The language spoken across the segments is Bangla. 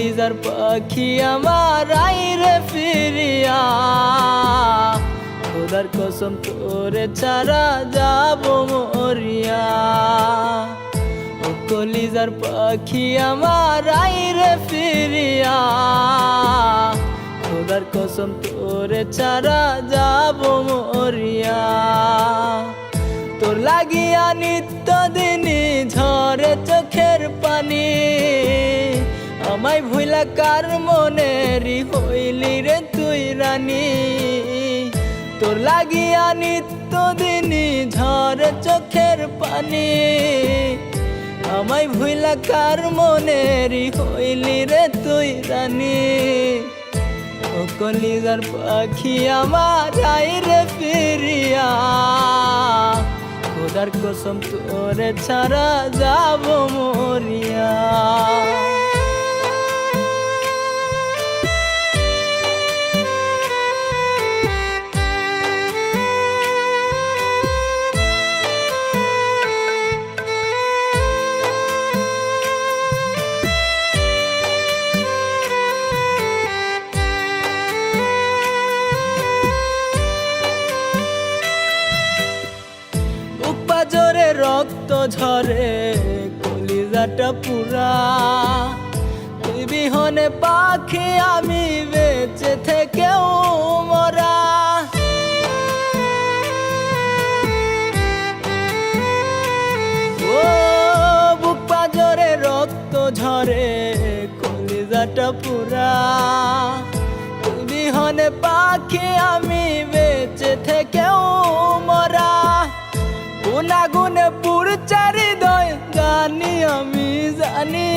কলিজার পাখি আমার আইরে ফিরিয়া, খোদার কসম তোরে ছাড়া যাব মরিয়া। ও কলিজার পাখি আমার আইরে ফিরিয়া, খোদার কসম তোরে ছাড়া যাব মরিয়া। তোর লাগিয়া নিত্যদিনই ঝরে চোখের পানি, আমায় ভুলা কার মনেরই হইলি রে তুই রানী। তোর লাগিয়া নিত্যদিনই ঝরে চোখের পানি, আমায় ভুলা কার মনেরই হইলি রে তুই রানী। ও কলিজার পাখি আমার আইরে ফিরিয়া, খোদার কসম তোরে ছাড়া যাব মরিয়া। জোরে রক্ত ঝরে কলিজাটা পুরা, তুই বিহনে পাখি আমি বেঁচে থেকেও মরা। ও বুক পাজরে রক্ত ঝরে কলিজাটা পুরা, তুই বিহনে পাখি আমি বেঁচে থেকেও মরা। গুনে পুরছে হৃদয় জানি আমি জানি,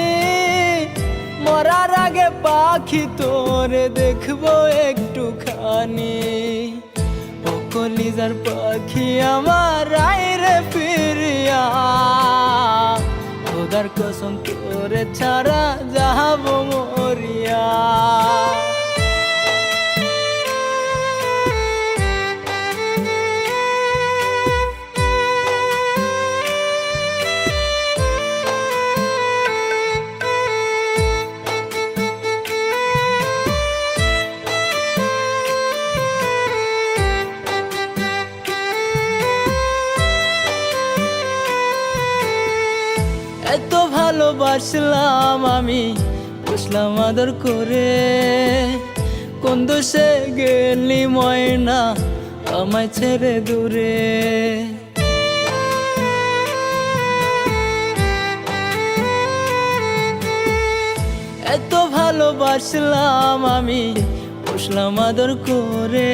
মরার আগে পাখি তোরে দেখবো একটুখানি। ও কলিজার পাখি আমার আইরে ফিরিয়া, খোদার কসম তোরে ছাড়া যাব মরিয়া। এত ভালোবাসলাম আমি বুঝলাম আদর করে, কোন দোষে গেলি ময়না আমায় ছেড়ে দূরে। এত ভালোবাসলাম আমি বুঝলাম আদর করে,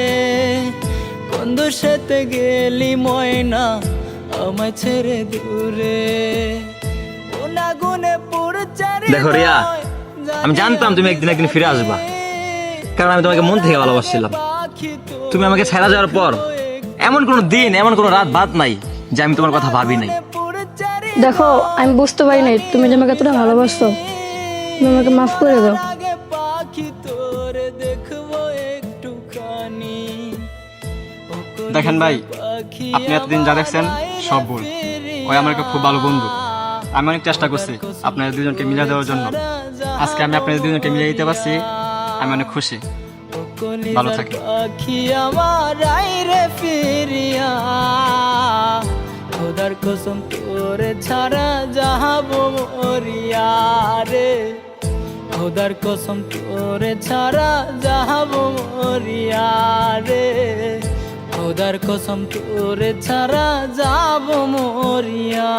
কোন দোষেতে গেলি ময়না আমায় ছেড়ে দূরে। দেখো রিয়া, আমি জানতাম তুমি একদিন একদিন ফিরে আসবা, কারণ আমি তোমাকে মন থেকে ভালোবাসছিলাম। তুমি আমাকে ছেড়ে যাওয়ার পর এমন কোনো দিন এমন কোনো রাত বাদ নাই যে আমি তোমার কথা ভাবি নাই। দেখো আমি বুঝতে পারি নাই তুমি যে আমাকে এতটা ভালোবাসো, তুমি আমাকে মাফ করে দাও। দেখেন ভাই, আপনি এতদিন যা দেখছেন সব ভুল। ওই আমার একটা খুব ভালো বন্ধু, আমি অনেক চেষ্টা করছি আপনাদের দুজনকে মিলিয়ে দেওয়ার জন্য। আজকে আমি আপনাদের দুজনকে মিলিয়ে দিতে পারছি, আমি অনেক খুশি। ভালো থাকি। খোদার কসম তোরে ছাড়া যাব মরিয়া রে, খোদার কসম তোরে ছাড়া যাব মরিয়া রে, খোদার কসম তোরে ছাড়া যাব মরিয়া।